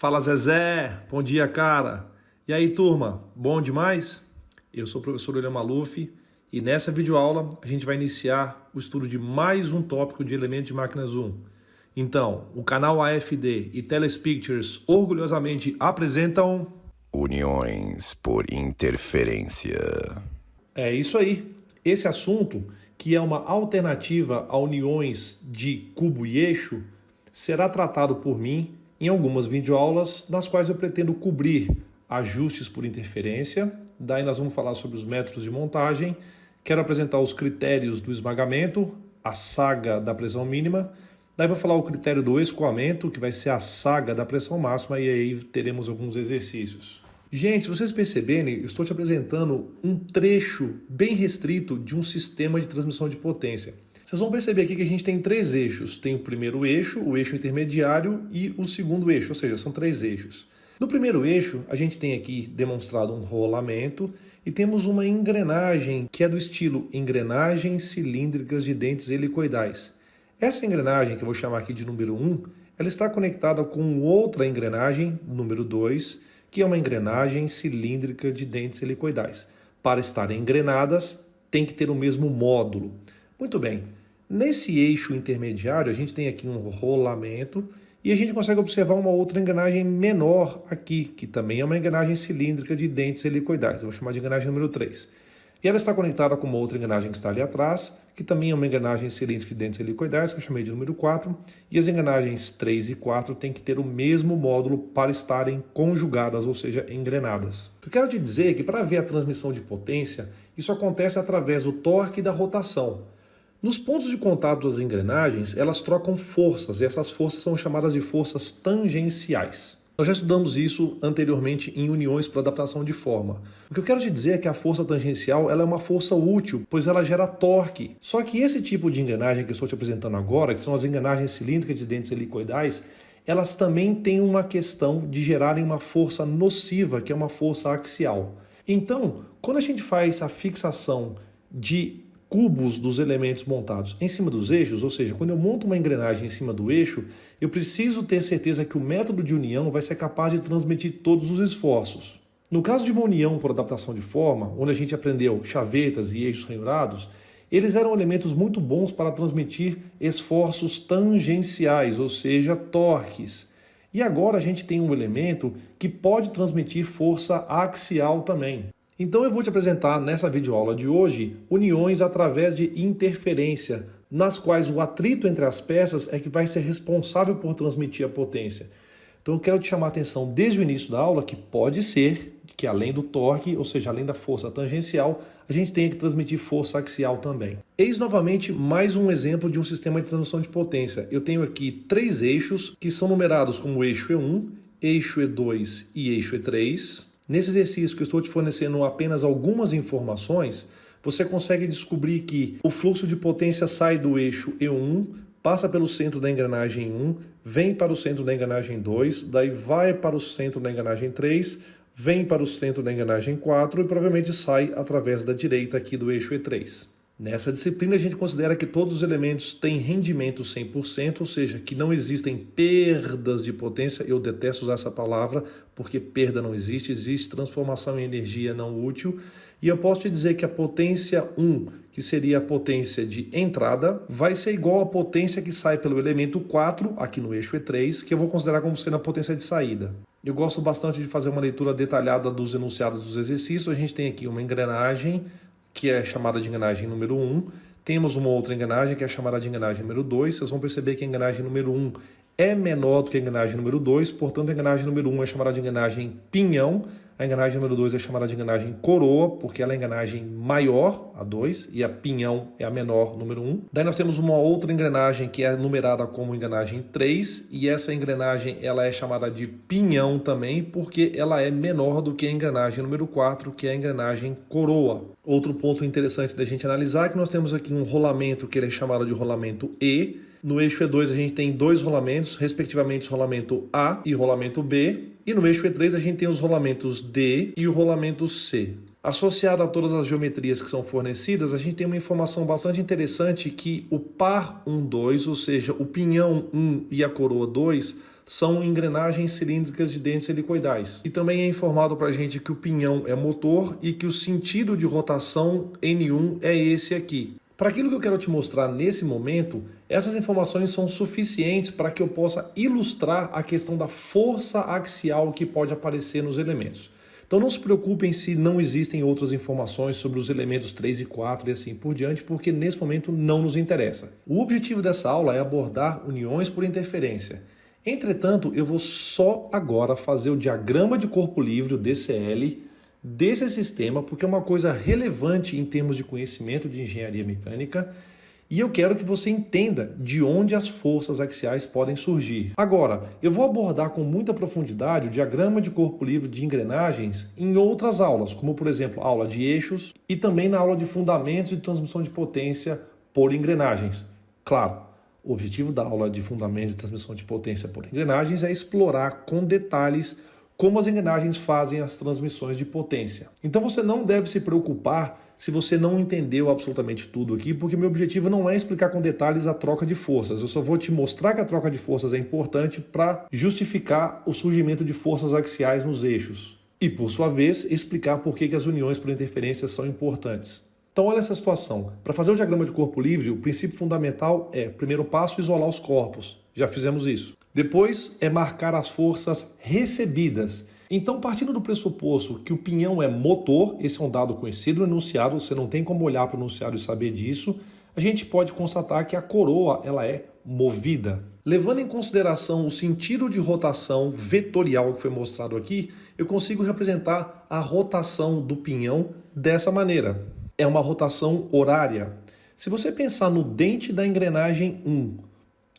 Fala Zezé, bom dia cara. E aí turma, bom demais? Eu sou o professor William Maluf e nessa videoaula a gente vai iniciar o estudo de mais um tópico de elementos de máquina Zoom. Então, o canal AFD e Teles Pictures orgulhosamente apresentam... Uniões por interferência. É isso aí. Esse assunto, que é uma alternativa a uniões de cubo e eixo, será tratado por mim em algumas videoaulas, nas quais eu pretendo cobrir ajustes por interferência. Daí nós vamos falar sobre os métodos de montagem. Quero apresentar os critérios do esmagamento, a saga da pressão mínima. Daí vou falar o critério do escoamento, que vai ser a saga da pressão máxima, e aí teremos alguns exercícios. Gente, se vocês perceberem, eu estou te apresentando um trecho bem restrito de um sistema de transmissão de potência. Vocês vão perceber aqui que a gente tem três eixos. Tem o primeiro eixo, o eixo intermediário e o segundo eixo, ou seja, são três eixos. No primeiro eixo, a gente tem aqui demonstrado um rolamento e temos uma engrenagem que é do estilo engrenagens cilíndricas de dentes helicoidais. Essa engrenagem, que eu vou chamar aqui de número 1, ela está conectada com outra engrenagem, número 2, que é uma engrenagem cilíndrica de dentes helicoidais. Para estarem engrenadas, tem que ter o mesmo módulo. Muito bem, nesse eixo intermediário a gente tem aqui um rolamento e a gente consegue observar uma outra engrenagem menor aqui, que também é uma engrenagem cilíndrica de dentes helicoidais. Eu vou chamar de engrenagem número 3. E ela está conectada com uma outra engrenagem que está ali atrás, que também é uma engrenagem cilíndrica de dentes helicoidais, que eu chamei de número 4. E as engrenagens 3 e 4 têm que ter o mesmo módulo para estarem conjugadas, ou seja, engrenadas. O que eu quero te dizer é que para ver a transmissão de potência, isso acontece através do torque e da rotação. Nos pontos de contato das engrenagens, elas trocam forças, e essas forças são chamadas de forças tangenciais. Nós já estudamos isso anteriormente em uniões por adaptação de forma. O que eu quero te dizer é que a força tangencial ela é uma força útil, pois ela gera torque. Só que esse tipo de engrenagem que eu estou te apresentando agora, que são as engrenagens cilíndricas de dentes helicoidais, elas também têm uma questão de gerarem uma força nociva, que é uma força axial. Então, quando a gente faz a fixação de cubos dos elementos montados em cima dos eixos, ou seja, quando eu monto uma engrenagem em cima do eixo, eu preciso ter certeza que o método de união vai ser capaz de transmitir todos os esforços. No caso de uma união por adaptação de forma, onde a gente aprendeu chavetas e eixos ranhurados, eles eram elementos muito bons para transmitir esforços tangenciais, ou seja, torques. E agora a gente tem um elemento que pode transmitir força axial também. Então eu vou te apresentar nessa videoaula de hoje uniões através de interferência, nas quais o atrito entre as peças é que vai ser responsável por transmitir a potência. Então eu quero te chamar a atenção desde o início da aula que pode ser que além do torque, ou seja, além da força tangencial, a gente tenha que transmitir força axial também. Eis novamente mais um exemplo de um sistema de transmissão de potência. Eu tenho aqui três eixos que são numerados como eixo E1, eixo E2 e eixo E3. Nesse exercício que eu estou te fornecendo apenas algumas informações, você consegue descobrir que o fluxo de potência sai do eixo E1, passa pelo centro da engrenagem 1, vem para o centro da engrenagem 2, daí vai para o centro da engrenagem 3, vem para o centro da engrenagem 4 e provavelmente sai através da direita aqui do eixo E3. Nessa disciplina a gente considera que todos os elementos têm rendimento 100%, ou seja, que não existem perdas de potência. Eu detesto usar essa palavra porque perda não existe, existe transformação em energia não útil. E eu posso te dizer que a potência 1, que seria a potência de entrada, vai ser igual à potência que sai pelo elemento 4, aqui no eixo E3, que eu vou considerar como sendo a potência de saída. Eu gosto bastante de fazer uma leitura detalhada dos enunciados dos exercícios. A gente tem aqui uma engrenagem, que é chamada de engrenagem número 1. Temos uma outra engrenagem que é chamada de engrenagem número 2. Vocês vão perceber que a engrenagem número 1 é menor do que a engrenagem número 2, portanto a engrenagem número 1 é chamada de engrenagem pinhão, a engrenagem número 2 é chamada de engrenagem coroa, porque ela é a engrenagem maior, a 2, e a pinhão é a menor, número 1. Daí nós temos uma outra engrenagem que é numerada como engrenagem 3, e essa engrenagem ela é chamada de pinhão também, porque ela é menor do que a engrenagem número 4, que é a engrenagem coroa. Outro ponto interessante da gente analisar é que nós temos aqui um rolamento que ele é chamado de rolamento E. No eixo E2 a gente tem dois rolamentos, respectivamente o rolamento A e o rolamento B. E no eixo E3 a gente tem os rolamentos D e o rolamento C. Associado a todas as geometrias que são fornecidas, a gente tem uma informação bastante interessante que o par 1, 2, ou seja, o pinhão 1 e a coroa 2, são engrenagens cilíndricas de dentes helicoidais. E também é informado para a gente que o pinhão é motor e que o sentido de rotação N1 é esse aqui. Para aquilo que eu quero te mostrar nesse momento, essas informações são suficientes para que eu possa ilustrar a questão da força axial que pode aparecer nos elementos. Então não se preocupem se não existem outras informações sobre os elementos 3 e 4 e assim por diante, porque nesse momento não nos interessa. O objetivo dessa aula é abordar uniões por interferência. Entretanto, eu vou só agora fazer o diagrama de corpo livre, o DCL, desse sistema, porque é uma coisa relevante em termos de conhecimento de engenharia mecânica, e eu quero que você entenda de onde as forças axiais podem surgir. Agora, eu vou abordar com muita profundidade o diagrama de corpo livre de engrenagens em outras aulas, como por exemplo a aula de eixos e também na aula de fundamentos de transmissão de potência por engrenagens. Claro, o objetivo da aula de fundamentos de transmissão de potência por engrenagens é explorar com detalhes como as engrenagens fazem as transmissões de potência. Então você não deve se preocupar se você não entendeu absolutamente tudo aqui, porque meu objetivo não é explicar com detalhes a troca de forças. Eu só vou te mostrar que a troca de forças é importante para justificar o surgimento de forças axiais nos eixos. E, por sua vez, explicar por que as uniões por interferência são importantes. Então, olha essa situação. Para fazer o diagrama de corpo livre, o princípio fundamental é, primeiro passo, isolar os corpos. Já fizemos isso. Depois é marcar as forças recebidas. Então, partindo do pressuposto que o pinhão é motor, esse é um dado conhecido no enunciado, você não tem como olhar para o enunciado e saber disso, a gente pode constatar que a coroa ela é movida. Levando em consideração o sentido de rotação vetorial que foi mostrado aqui, eu consigo representar a rotação do pinhão dessa maneira. É uma rotação horária. Se você pensar no dente da engrenagem 1,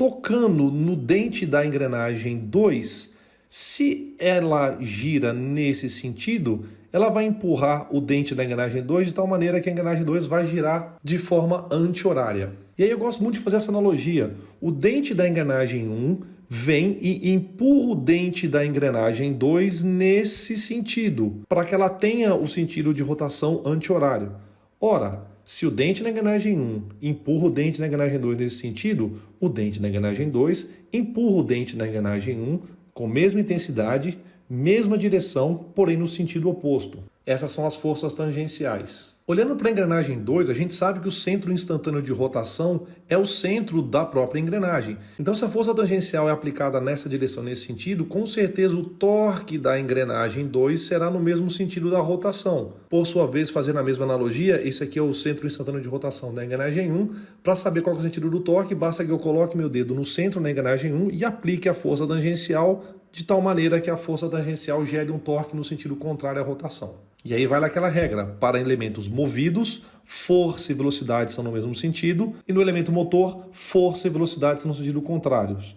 tocando no dente da engrenagem 2, se ela gira nesse sentido, ela vai empurrar o dente da engrenagem 2 de tal maneira que a engrenagem 2 vai girar de forma anti-horária. E aí eu gosto muito de fazer essa analogia. O dente da engrenagem 1 vem e empurra o dente da engrenagem 2 nesse sentido, para que ela tenha o sentido de rotação anti-horário. Ora, se o dente da engrenagem 1 empurra o dente da engrenagem 2 nesse sentido, o dente da engrenagem 2 empurra o dente da engrenagem 1 com mesma intensidade, mesma direção, porém no sentido oposto. Essas são as forças tangenciais. Olhando para a engrenagem 2, a gente sabe que o centro instantâneo de rotação é o centro da própria engrenagem. Então, se a força tangencial é aplicada nessa direção, nesse sentido, com certeza o torque da engrenagem 2 será no mesmo sentido da rotação. Por sua vez, fazendo a mesma analogia, esse aqui é o centro instantâneo de rotação da engrenagem 1. Para saber qual é o sentido do torque, basta que eu coloque meu dedo no centro da engrenagem 1 e aplique a força tangencial de tal maneira que a força tangencial gere um torque no sentido contrário à rotação. E aí vai naquela regra, para elementos movidos, força e velocidade são no mesmo sentido, e no elemento motor, força e velocidade são no sentido contrários.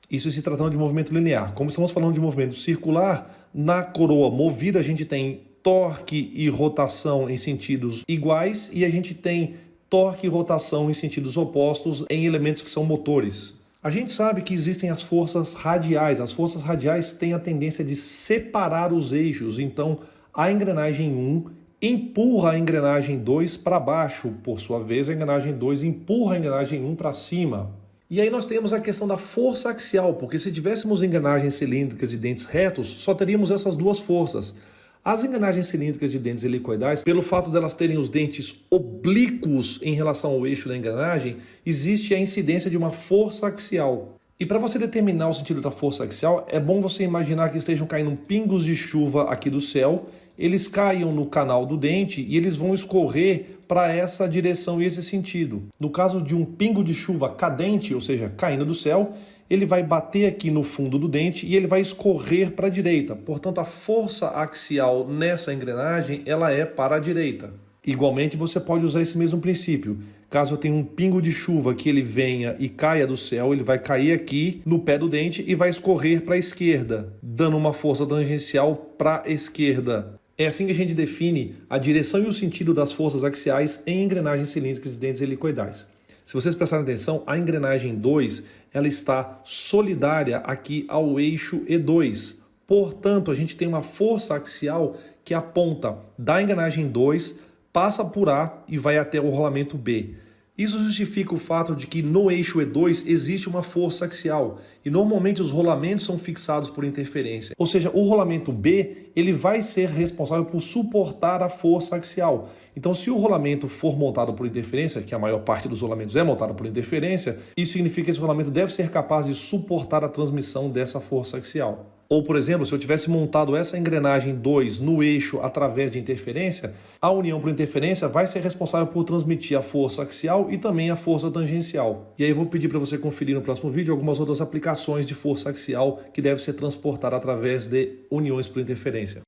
Isso se tratando de movimento linear. Como estamos falando de movimento circular, na coroa movida a gente tem torque e rotação em sentidos iguais, e a gente tem torque e rotação em sentidos opostos em elementos que são motores. A gente sabe que existem as forças radiais. As forças radiais têm a tendência de separar os eixos, então a engrenagem 1 empurra a engrenagem 2 para baixo, por sua vez a engrenagem 2 empurra a engrenagem 1 para cima. E aí nós temos a questão da força axial, porque se tivéssemos engrenagens cilíndricas de dentes retos, só teríamos essas duas forças. As engrenagens cilíndricas de dentes helicoidais, pelo fato delas terem os dentes oblíquos em relação ao eixo da engrenagem, existe a incidência de uma força axial. E para você determinar o sentido da força axial, é bom você imaginar que estejam caindo pingos de chuva aqui do céu, eles caiam no canal do dente e eles vão escorrer para essa direção e esse sentido. No caso de um pingo de chuva cadente, ou seja, caindo do céu, ele vai bater aqui no fundo do dente e ele vai escorrer para a direita. Portanto, a força axial nessa engrenagem ela é para a direita. Igualmente, você pode usar esse mesmo princípio. Caso eu tenha um pingo de chuva que ele venha e caia do céu, ele vai cair aqui no pé do dente e vai escorrer para a esquerda, dando uma força tangencial para a esquerda. É assim que a gente define a direção e o sentido das forças axiais em engrenagens cilíndricas de dentes helicoidais. Se vocês prestarem atenção, a engrenagem 2 ela está solidária aqui ao eixo E2. Portanto, a gente tem uma força axial que aponta da engrenagem 2, passa por A e vai até o rolamento B. Isso justifica o fato de que no eixo E2 existe uma força axial e normalmente os rolamentos são fixados por interferência. Ou seja, o rolamento B ele vai ser responsável por suportar a força axial. Então, se o rolamento for montado por interferência, que a maior parte dos rolamentos é montada por interferência, isso significa que esse rolamento deve ser capaz de suportar a transmissão dessa força axial. Ou, por exemplo, se eu tivesse montado essa engrenagem 2 no eixo através de interferência, a união por interferência vai ser responsável por transmitir a força axial e também a força tangencial. E aí eu vou pedir para você conferir no próximo vídeo algumas outras aplicações de força axial que deve ser transportada através de uniões por interferência.